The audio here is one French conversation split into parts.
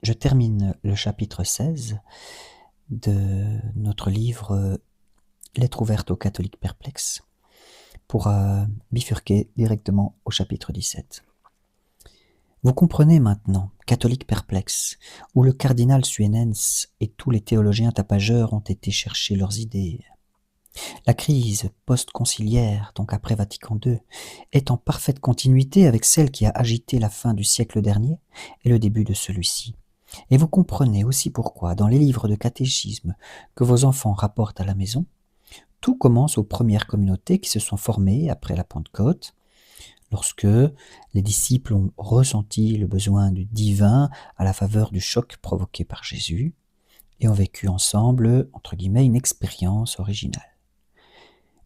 je termine le chapitre 16 de notre livre Lettre ouverte aux catholiques perplexes pour bifurquer directement au chapitre 17. Vous comprenez maintenant, catholiques perplexes, où le cardinal Suenens et tous les théologiens tapageurs ont été chercher leurs idées. La crise post-conciliaire, donc après Vatican II, est en parfaite continuité avec celle qui a agité la fin du siècle dernier et le début de celui-ci. Et vous comprenez aussi pourquoi, dans les livres de catéchisme que vos enfants rapportent à la maison, tout commence aux premières communautés qui se sont formées après la Pentecôte, lorsque les disciples ont ressenti le besoin du divin à la faveur du choc provoqué par Jésus et ont vécu ensemble, entre guillemets, une expérience originale.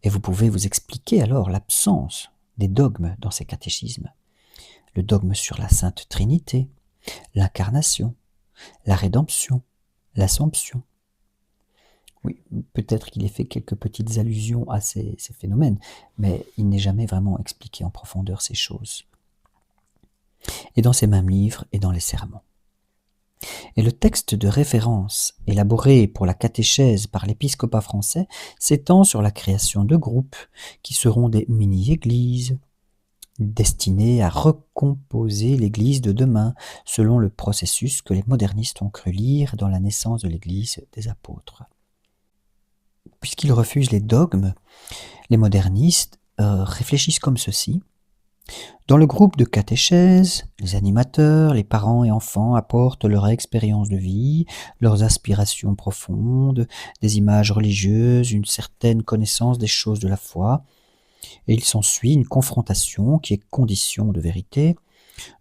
Et vous pouvez vous expliquer alors l'absence des dogmes dans ces catéchismes. Le dogme sur la Sainte Trinité, l'incarnation, la rédemption, l'assomption. Oui, peut-être qu'il est fait quelques petites allusions à ces phénomènes, mais il n'est jamais vraiment expliqué en profondeur ces choses. Et dans ces mêmes livres et dans les sermons. Et le texte de référence élaboré pour la catéchèse par l'épiscopat français s'étend sur la création de groupes qui seront des mini-églises, destinées à recomposer l'Église de demain selon le processus que les modernistes ont cru lire dans la naissance de l'Église des apôtres. Puisqu'ils refusent les dogmes, les modernistes réfléchissent comme ceci. Dans le groupe de catéchèse, les animateurs, les parents et enfants apportent leur expérience de vie, leurs aspirations profondes, des images religieuses, une certaine connaissance des choses de la foi, et il s'ensuit une confrontation qui est condition de vérité,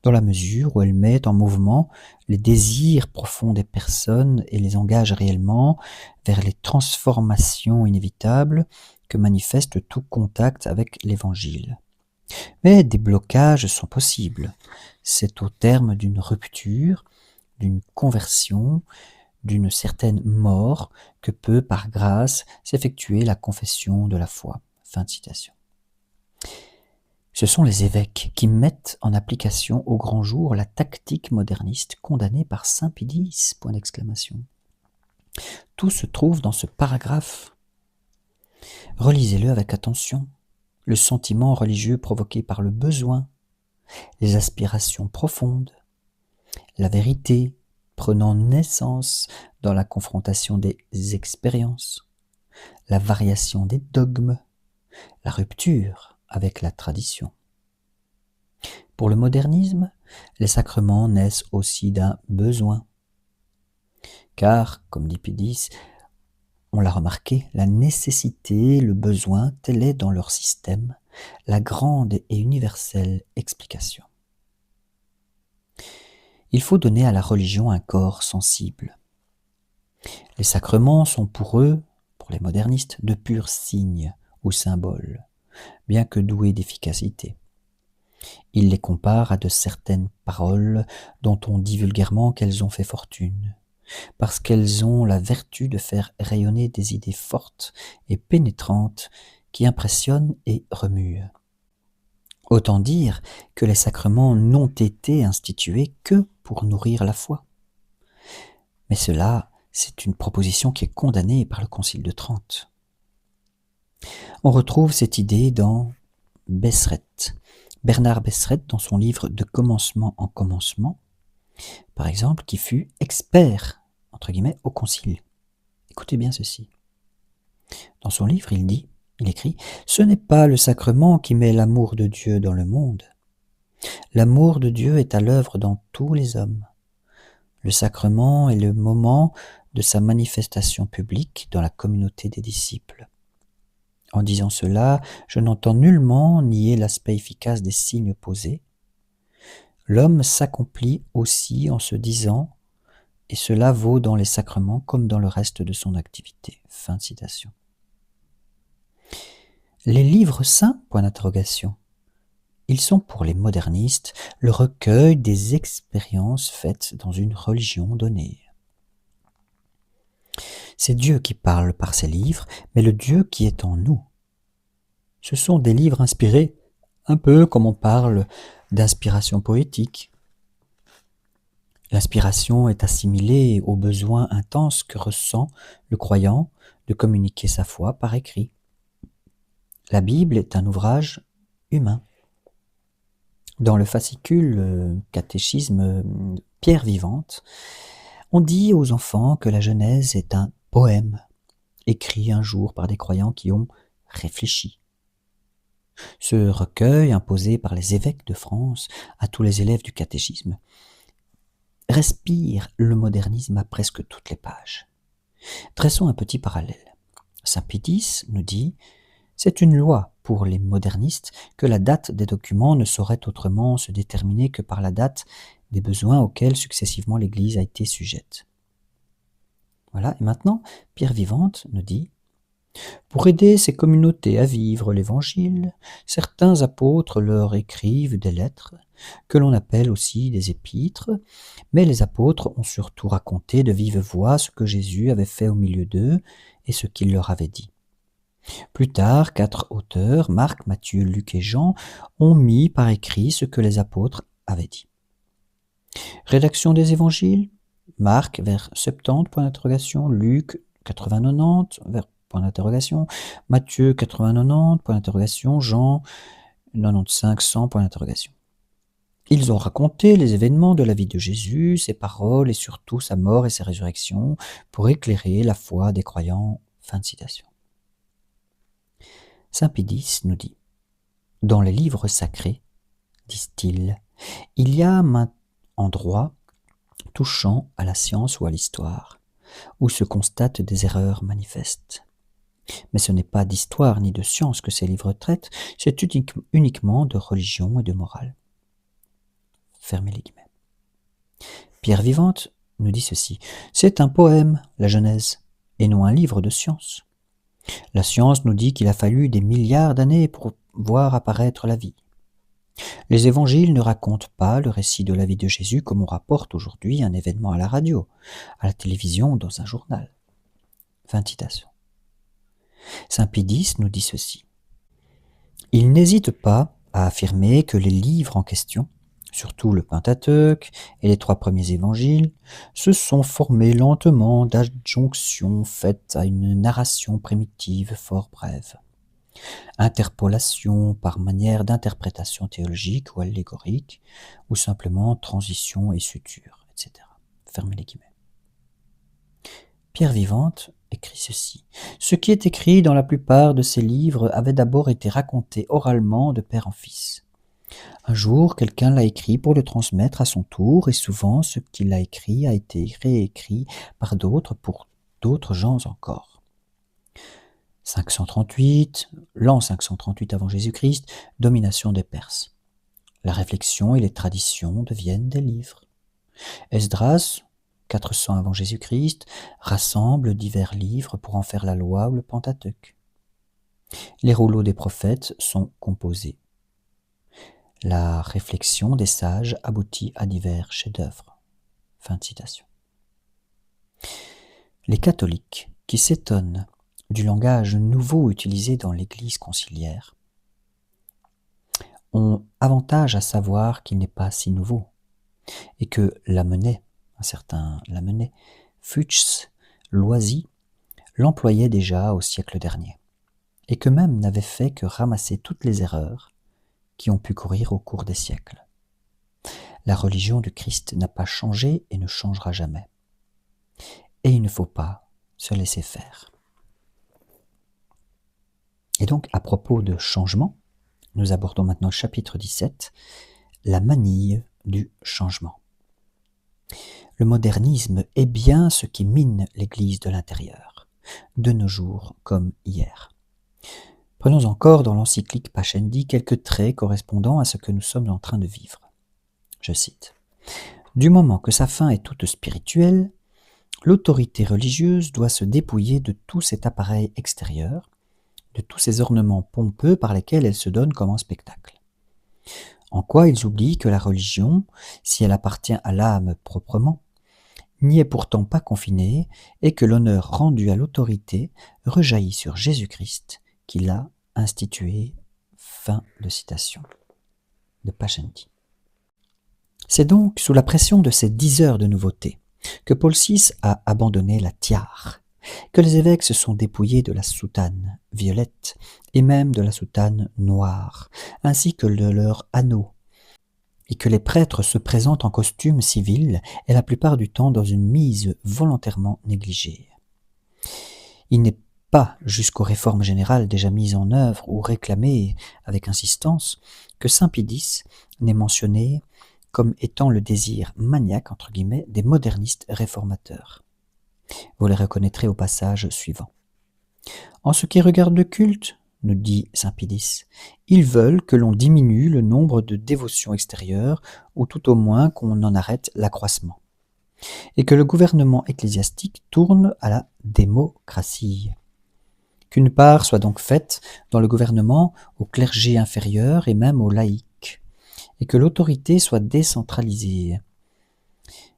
dans la mesure où elle met en mouvement les désirs profonds des personnes et les engage réellement vers les transformations inévitables que manifeste tout contact avec l'Évangile. Mais des blocages sont possibles. C'est au terme d'une rupture, d'une conversion, d'une certaine mort que peut, par grâce, s'effectuer la confession de la foi. Fin de citation. Ce sont les évêques qui mettent en application au grand jour la tactique moderniste condamnée par saint Pie X. Tout se trouve dans ce paragraphe. Relisez-le avec attention. Le sentiment religieux provoqué par le besoin, les aspirations profondes, la vérité prenant naissance dans la confrontation des expériences, la variation des dogmes, la rupture avec la tradition. Pour le modernisme, les sacrements naissent aussi d'un besoin. Car, comme dit Pie X, on l'a remarqué, la nécessité, le besoin, tel est dans leur système la grande et universelle explication. Il faut donner à la religion un corps sensible. Les sacrements sont pour eux, pour les modernistes, de purs signes ou symboles, bien que doués d'efficacité. Ils les comparent à de certaines paroles dont on dit vulgairement qu'elles ont fait fortune, parce qu'elles ont la vertu de faire rayonner des idées fortes et pénétrantes qui impressionnent et remuent. Autant dire que les sacrements n'ont été institués que pour nourrir la foi. Mais cela, c'est une proposition qui est condamnée par le Concile de Trente. On retrouve cette idée dans Bernard Besseret, dans son livre De commencement en commencement, par exemple, qui fut expert, entre guillemets, au Concile. Écoutez bien ceci. Dans son livre, il écrit « Ce n'est pas le sacrement qui met l'amour de Dieu dans le monde. L'amour de Dieu est à l'œuvre dans tous les hommes. Le sacrement est le moment de sa manifestation publique dans la communauté des disciples. En disant cela, je n'entends nullement nier l'aspect efficace des signes posés. L'homme s'accomplit aussi en se disant, et cela vaut dans les sacrements comme dans le reste de son activité. » Fin de citation. Les livres saints, point d'interrogation. Ils sont pour les modernistes le recueil des expériences faites dans une religion donnée. C'est Dieu qui parle par ces livres, mais le Dieu qui est en nous. Ce sont des livres inspirés, un peu comme on parle d'inspiration poétique. L'inspiration est assimilée au besoin intense que ressent le croyant de communiquer sa foi par écrit. La Bible est un ouvrage humain. Dans le fascicule catéchisme Pierre Vivante, on dit aux enfants que la Genèse est un poème écrit un jour par des croyants qui ont réfléchi. Ce recueil, imposé par les évêques de France à tous les élèves du catéchisme, respire le modernisme à presque toutes les pages. Dressons un petit parallèle. Saint Pédis nous dit « C'est une loi pour les modernistes que la date des documents ne saurait autrement se déterminer que par la date des besoins auxquels successivement l'Église a été sujette. » Voilà, et maintenant, Pierre Vivante nous dit « Pour aider ces communautés à vivre l'Évangile, certains apôtres leur écrivent des lettres, que l'on appelle aussi des épîtres, mais les apôtres ont surtout raconté de vive voix ce que Jésus avait fait au milieu d'eux et ce qu'il leur avait dit. Plus tard, 4 auteurs, Marc, Matthieu, Luc et Jean, ont mis par écrit ce que les apôtres avaient dit. Rédaction des évangiles, Marc vers 70, point d'interrogation, Luc 80-90, vers point d'interrogation, Matthieu 80-90, point d'interrogation, Jean 95-100, point d'interrogation. Ils ont raconté les événements de la vie de Jésus, ses paroles et surtout sa mort et sa résurrection pour éclairer la foi des croyants. Fin de citation. Saint Pédis nous dit « Dans les livres sacrés, disent-ils, il y a un endroit touchant à la science ou à l'histoire, où se constatent des erreurs manifestes. Mais ce n'est pas d'histoire ni de science que ces livres traitent, c'est uniquement de religion et de morale. » Fermez les guillemets. Pierre Vivante nous dit ceci, « C'est un poème, la Genèse, et non un livre de science. La science nous dit qu'il a fallu des milliards d'années pour voir apparaître la vie. Les évangiles ne racontent pas le récit de la vie de Jésus comme on rapporte aujourd'hui un événement à la radio, à la télévision ou dans un journal. » Fin de citation. Saint Pédis nous dit ceci. Il n'hésite pas à affirmer que les livres en question, surtout le Pentateuque et les 3 premiers évangiles, se sont formés lentement d'adjonctions faites à une narration primitive fort brève. Interpolation par manière d'interprétation théologique ou allégorique, ou simplement transition et suture, etc. Fermez les guillemets. Pierre Vivante écrit ceci. « Ce qui est écrit dans la plupart de ces livres avait d'abord été raconté oralement de père en fils. Un jour, quelqu'un l'a écrit pour le transmettre à son tour, et souvent ce qu'il a écrit a été réécrit par d'autres pour d'autres gens encore. 538, l'an 538 avant Jésus-Christ, domination des Perses. La réflexion et les traditions deviennent des livres. Esdras, 400 avant Jésus-Christ, rassemble divers livres pour en faire la loi ou le Pentateuque. Les rouleaux des prophètes sont composés. La réflexion des sages aboutit à divers chefs-d'œuvre. » Fin de citation. Les catholiques, qui s'étonnent du langage nouveau utilisé dans l'Église conciliaire, ont avantage à savoir qu'il n'est pas si nouveau, et que Lamennais, un certain Lamennais, Fuchs, Loisy, l'employait déjà au siècle dernier, et que même n'avait fait que ramasser toutes les erreurs qui ont pu courir au cours des siècles. La religion du Christ n'a pas changé et ne changera jamais. Et il ne faut pas se laisser faire. Et donc, à propos de changement, nous abordons maintenant le chapitre 17, la manille du changement. Le modernisme est bien ce qui mine l'Église de l'intérieur, de nos jours comme hier. Prenons encore dans l'encyclique Pascendi quelques traits correspondant à ce que nous sommes en train de vivre. Je cite. « Du moment que sa fin est toute spirituelle, l'autorité religieuse doit se dépouiller de tout cet appareil extérieur, de tous ces ornements pompeux par lesquels elle se donne comme en spectacle. En quoi ils oublient que la religion, si elle appartient à l'âme proprement, n'y est pourtant pas confinée et que l'honneur rendu à l'autorité rejaillit sur Jésus-Christ qui l'a instituée. » Fin de citation de Pascendi. C'est donc sous la pression de ces 10 heures de nouveautés que Paul VI a abandonné la tiare, que les évêques se sont dépouillés de la soutane violette et même de la soutane noire, ainsi que de leurs anneaux, et que les prêtres se présentent en costume civil et la plupart du temps dans une mise volontairement négligée. Il n'est pas jusqu'aux réformes générales déjà mises en œuvre ou réclamées avec insistance que saint Pie X n'est mentionné comme étant le désir maniaque entre guillemets des modernistes réformateurs. Vous les reconnaîtrez au passage suivant. En ce qui regarde le culte, nous dit saint Pie X, ils veulent que l'on diminue le nombre de dévotions extérieures, ou tout au moins qu'on en arrête l'accroissement, et que le gouvernement ecclésiastique tourne à la démocratie. Qu'une part soit donc faite dans le gouvernement au clergé inférieur et même aux laïcs, et que l'autorité soit décentralisée.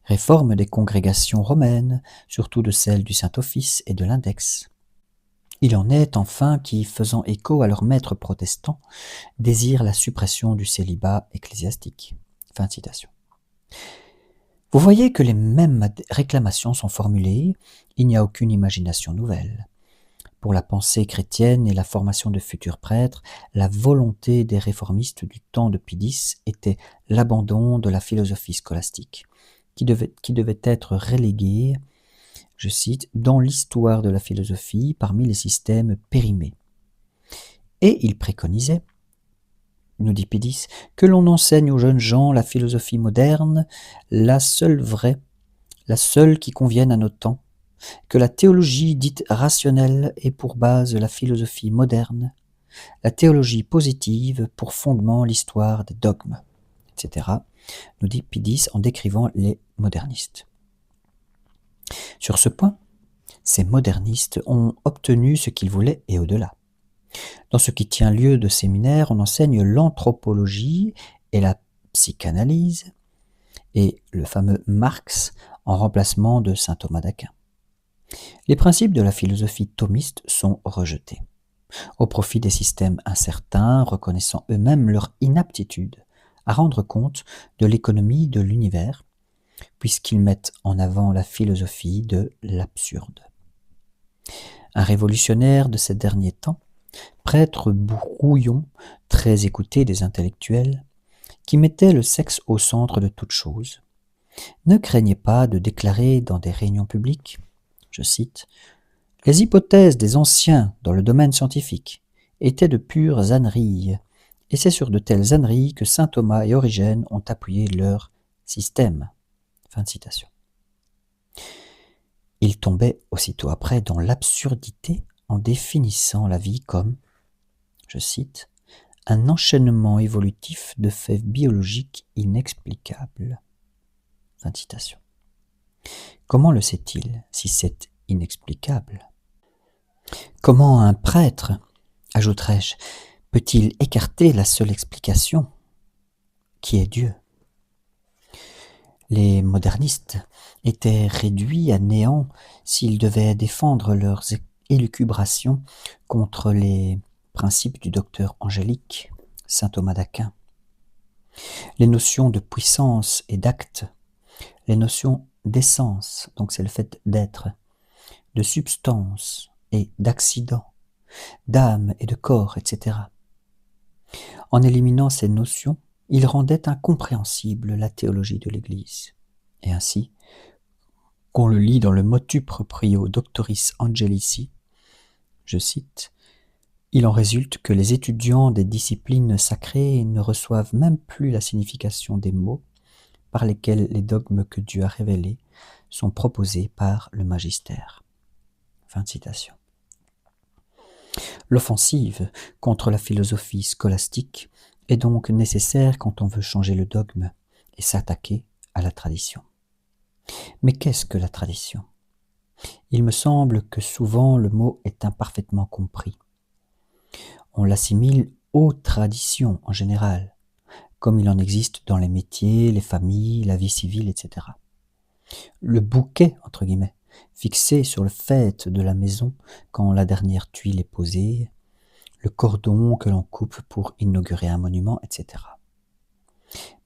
Réforme des congrégations romaines, surtout de celles du Saint-Office et de l'Index. Il en est enfin qui, faisant écho à leur maître protestant, désirent la suppression du célibat ecclésiastique. Fin de citation. Vous voyez que les mêmes réclamations sont formulées, il n'y a aucune imagination nouvelle. Pour la pensée chrétienne et la formation de futurs prêtres, la volonté des réformistes du temps de Pie X était l'abandon de la philosophie scolastique, qui devait être reléguée, je cite, dans l'histoire de la philosophie parmi les systèmes périmés. Et il préconisait, nous dit Pie X, que l'on enseigne aux jeunes gens la philosophie moderne, la seule vraie, la seule qui convienne à nos temps, que la théologie dite rationnelle ait pour base la philosophie moderne, la théologie positive pour fondement l'histoire des dogmes, etc., nous dit Pie X en décrivant les modernistes. Sur ce point, ces modernistes ont obtenu ce qu'ils voulaient et au-delà. Dans ce qui tient lieu de séminaire, on enseigne l'anthropologie et la psychanalyse, et le fameux Marx en remplacement de saint Thomas d'Aquin. Les principes de la philosophie thomiste sont rejetés, au profit des systèmes incertains, reconnaissant eux-mêmes leur inaptitude à rendre compte de l'économie de l'univers, puisqu'ils mettent en avant la philosophie de l'absurde. Un révolutionnaire de ces derniers temps, prêtre brouillon, très écouté des intellectuels, qui mettait le sexe au centre de toute chose, ne craignait pas de déclarer dans des réunions publiques, je cite, « Les hypothèses des anciens dans le domaine scientifique étaient de pures âneries, et c'est sur de telles âneries que saint Thomas et Origène ont appuyé leur système. » Fin de citation. Il tombait aussitôt après dans l'absurdité en définissant la vie comme, je cite, « un enchaînement évolutif de faits biologiques inexplicables. » Fin de citation. Comment le sait-il si c'est inexplicable? Comment un prêtre, ajouterai-je, peut-il écarter la seule explication, qui est Dieu? Les modernistes étaient réduits à néant s'ils devaient défendre leurs élucubrations contre les principes du docteur angélique, saint Thomas d'Aquin. Les notions de puissance et d'acte, les notions d'essence, donc c'est le fait d'être, de substance et d'accident, d'âme et de corps, etc. En éliminant ces notions, il rendait incompréhensible la théologie de l'Église. Et ainsi, qu'on le lit dans le motu proprio Doctoris Angelici, je cite, « Il en résulte que les étudiants des disciplines sacrées ne reçoivent même plus la signification des mots par lesquels les dogmes que Dieu a révélés sont proposés par le magistère. » Fin de citation. L'offensive contre la philosophie scolastique est donc nécessaire quand on veut changer le dogme et s'attaquer à la tradition. Mais qu'est-ce que la tradition? Il me semble que souvent le mot est imparfaitement compris. On l'assimile aux traditions en général, comme il en existe dans les métiers, les familles, la vie civile, etc. Le bouquet, entre guillemets, fixé sur le faîte de la maison quand la dernière tuile est posée, le cordon que l'on coupe pour inaugurer un monument, etc.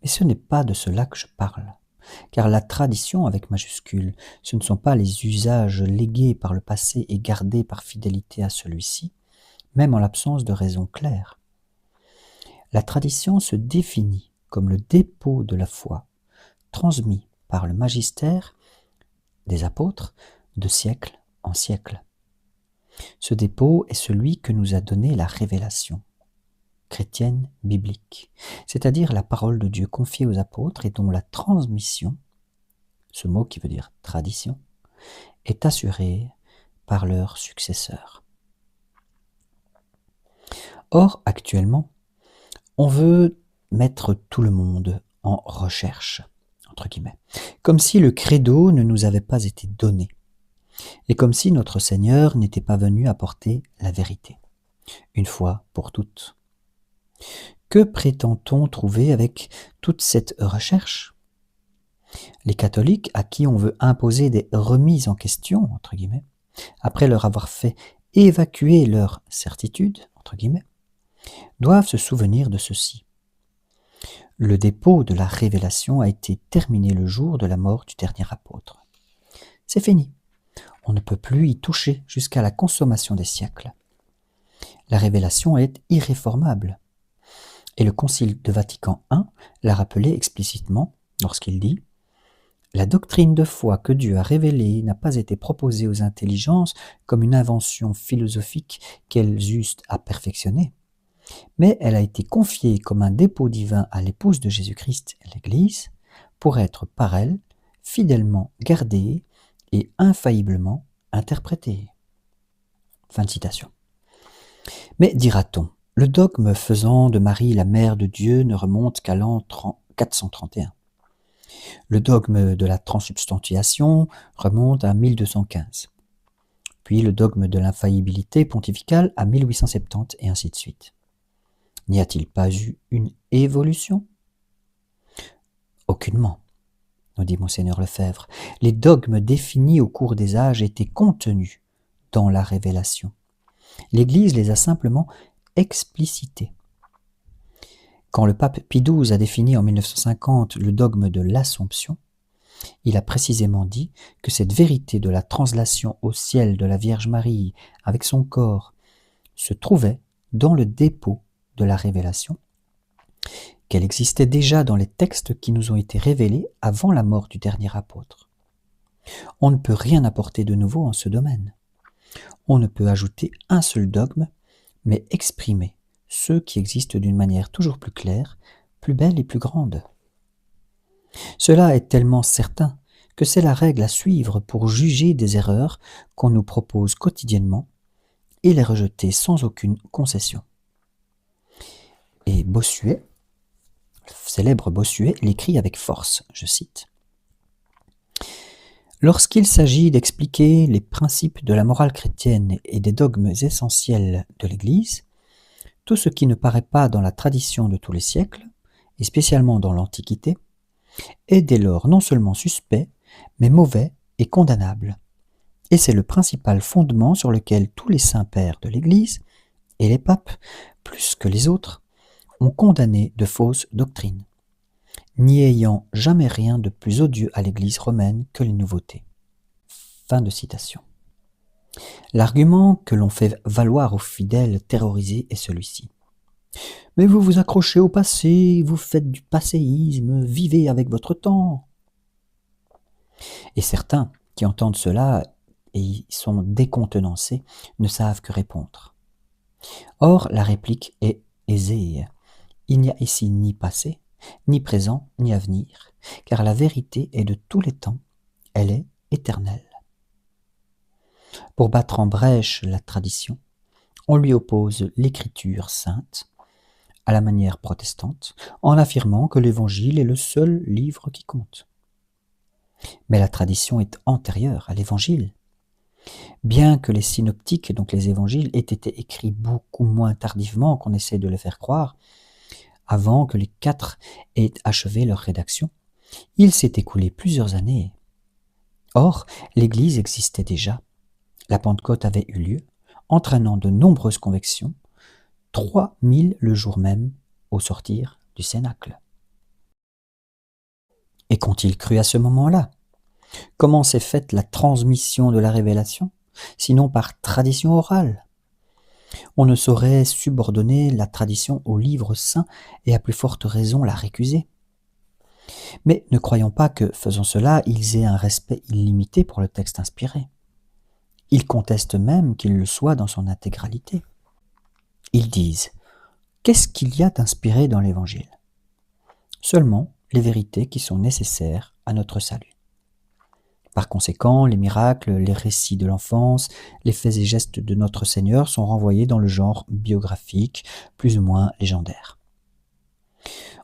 Mais ce n'est pas de cela que je parle. Car la tradition avec majuscule, ce ne sont pas les usages légués par le passé et gardés par fidélité à celui-ci, même en l'absence de raison claire. La tradition se définit comme le dépôt de la foi, transmis par le magistère des apôtres de siècle en siècle. Ce dépôt est celui que nous a donné la révélation chrétienne biblique, c'est-à-dire la parole de Dieu confiée aux apôtres et dont la transmission, ce mot qui veut dire tradition, est assurée par leurs successeurs. Or, actuellement, on veut mettre tout le monde en recherche, entre guillemets, comme si le credo ne nous avait pas été donné, et comme si notre Seigneur n'était pas venu apporter la vérité, une fois pour toutes. Que prétend-on trouver avec toute cette recherche? Les catholiques à qui on veut imposer des remises en question, entre guillemets, après leur avoir fait évacuer leur certitude, entre guillemets, doivent se souvenir de ceci. Le dépôt de la révélation a été terminé le jour de la mort du dernier apôtre. C'est fini. On ne peut plus y toucher jusqu'à la consommation des siècles. La révélation est irréformable. Et le Concile de Vatican I l'a rappelé explicitement lorsqu'il dit « La doctrine de foi que Dieu a révélée n'a pas été proposée aux intelligences comme une invention philosophique qu'elles eussent à perfectionner, mais elle a été confiée comme un dépôt divin à l'épouse de Jésus-Christ, l'Église, pour être par elle fidèlement gardée et infailliblement interprétée. » Fin de citation. Mais dira-t-on, le dogme faisant de Marie la mère de Dieu ne remonte qu'à l'an 431. Le dogme de la transsubstantiation remonte à 1215. Puis le dogme de l'infaillibilité pontificale à 1870 et ainsi de suite. N'y a-t-il pas eu une évolution? Aucunement, nous dit Monseigneur Lefebvre. Les dogmes définis au cours des âges étaient contenus dans la révélation. L'Église les a simplement explicités. Quand le pape Pie XII a défini en 1950 le dogme de l'Assomption, il a précisément dit que cette vérité de la translation au ciel de la Vierge Marie avec son corps se trouvait dans le dépôt de la révélation, qu'elle existait déjà dans les textes qui nous ont été révélés avant la mort du dernier apôtre. On ne peut rien apporter de nouveau en ce domaine. On ne peut ajouter un seul dogme, mais exprimer ceux qui existent d'une manière toujours plus claire, plus belle et plus grande. Cela est tellement certain que c'est la règle à suivre pour juger des erreurs qu'on nous propose quotidiennement et les rejeter sans aucune concession. Et Bossuet, le célèbre Bossuet, l'écrit avec force, je cite. Lorsqu'il s'agit d'expliquer les principes de la morale chrétienne et des dogmes essentiels de l'Église, tout ce qui ne paraît pas dans la tradition de tous les siècles, et spécialement dans l'Antiquité, est dès lors non seulement suspect, mais mauvais et condamnable. Et c'est le principal fondement sur lequel tous les saints-pères de l'Église, et les papes, plus que les autres, ont condamné de fausses doctrines, n'y ayant jamais rien de plus odieux à l'Église romaine que les nouveautés. Fin de citation. L'argument que l'on fait valoir aux fidèles terrorisés est celui-ci. Mais vous vous accrochez au passé, vous faites du passéisme, vivez avec votre temps. Et certains qui entendent cela et y sont décontenancés ne savent que répondre. Or, la réplique est aisée. Il n'y a ici ni passé, ni présent, ni avenir, car la vérité est de tous les temps, elle est éternelle. Pour battre en brèche la tradition, on lui oppose l'écriture sainte, à la manière protestante, en affirmant que l'Évangile est le seul livre qui compte. Mais la tradition est antérieure à l'Évangile. Bien que les synoptiques, donc les évangiles, aient été écrits beaucoup moins tardivement qu'on essaie de le faire croire, avant que les 4 aient achevé leur rédaction, il s'est écoulé plusieurs années. Or, l'Église existait déjà. La Pentecôte avait eu lieu, entraînant de nombreuses conversions, 3000 le jour même au sortir du Cénacle. Et qu'ont-ils cru à ce moment-là? Comment s'est faite la transmission de la révélation, sinon par tradition orale? On ne saurait subordonner la tradition au livre saint et à plus forte raison la récuser. Mais ne croyons pas que, faisant cela, ils aient un respect illimité pour le texte inspiré. Ils contestent même qu'il le soit dans son intégralité. Ils disent: qu'est-ce qu'il y a d'inspiré dans l'Évangile? Seulement les vérités qui sont nécessaires à notre salut. Par conséquent, les miracles, les récits de l'enfance, les faits et gestes de notre Seigneur sont renvoyés dans le genre biographique, plus ou moins légendaire.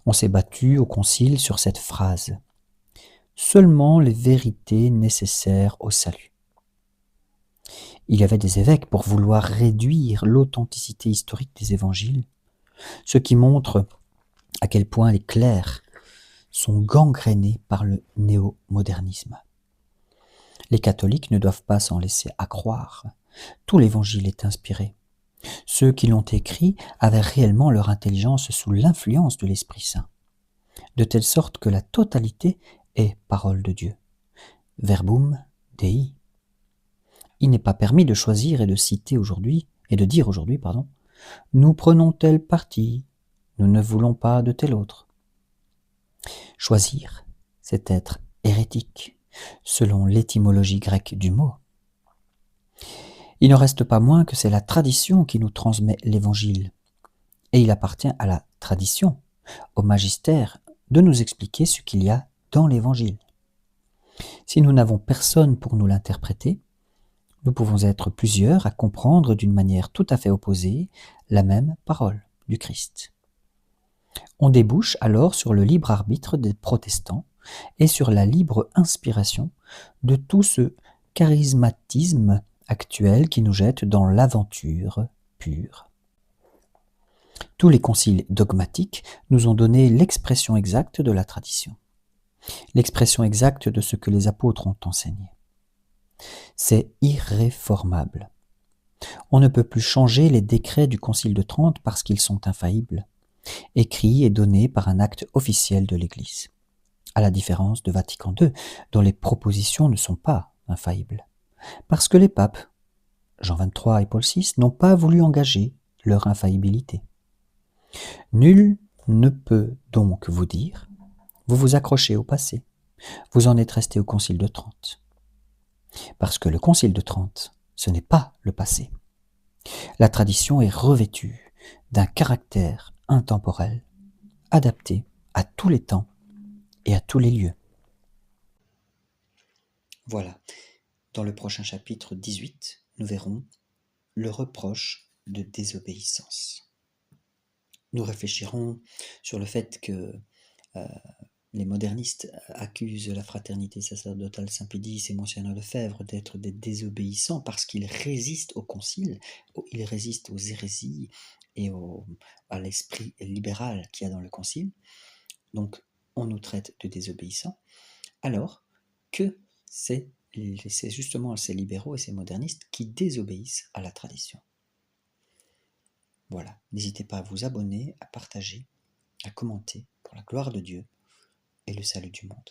On s'est battu au concile sur cette phrase: seulement les vérités nécessaires au salut. Il y avait des évêques pour vouloir réduire l'authenticité historique des évangiles, ce qui montre à quel point les clercs sont gangrénés par le néo-modernisme. Les catholiques ne doivent pas s'en laisser accroire. Tout l'évangile est inspiré. Ceux qui l'ont écrit avaient réellement leur intelligence sous l'influence de l'Esprit Saint, de telle sorte que la totalité est parole de Dieu. Verbum Dei. Il n'est pas permis de choisir et de citer aujourd'hui, et de dire aujourd'hui, nous prenons tel parti, nous ne voulons pas de tel autre. Choisir, c'est être hérétique, selon l'étymologie grecque du mot. Il ne reste pas moins que c'est la tradition qui nous transmet l'Évangile, et il appartient à la tradition, au magistère, de nous expliquer ce qu'il y a dans l'Évangile. Si nous n'avons personne pour nous l'interpréter, nous pouvons être plusieurs à comprendre d'une manière tout à fait opposée la même parole du Christ. On débouche alors sur le libre arbitre des protestants et sur la libre inspiration de tout ce charismatisme actuel qui nous jette dans l'aventure pure. Tous les conciles dogmatiques nous ont donné l'expression exacte de la tradition, l'expression exacte de ce que les apôtres ont enseigné. C'est irréformable. On ne peut plus changer les décrets du Concile de Trente parce qu'ils sont infaillibles, écrits et donnés par un acte officiel de l'Église, à la différence de Vatican II, dont les propositions ne sont pas infaillibles, parce que les papes, Jean XXIII et Paul VI, n'ont pas voulu engager leur infaillibilité. Nul ne peut donc vous dire: vous vous accrochez au passé, vous en êtes resté au Concile de Trente. Parce que le Concile de Trente, ce n'est pas le passé. La tradition est revêtue d'un caractère intemporel, adapté à tous les temps et à tous les lieux. Voilà, dans le prochain chapitre 18, nous verrons le reproche de désobéissance. Nous réfléchirons sur le fait que les modernistes accusent la fraternité sacerdotale Saint-Pédis et Monseigneur Lefebvre d'être des désobéissants parce qu'ils résistent au concile, ils résistent aux hérésies et à l'esprit libéral qu'il y a dans le concile. Donc, on nous traite de désobéissants, alors que c'est justement ces libéraux et ces modernistes qui désobéissent à la tradition. Voilà, n'hésitez pas à vous abonner, à partager, à commenter pour la gloire de Dieu et le salut du monde.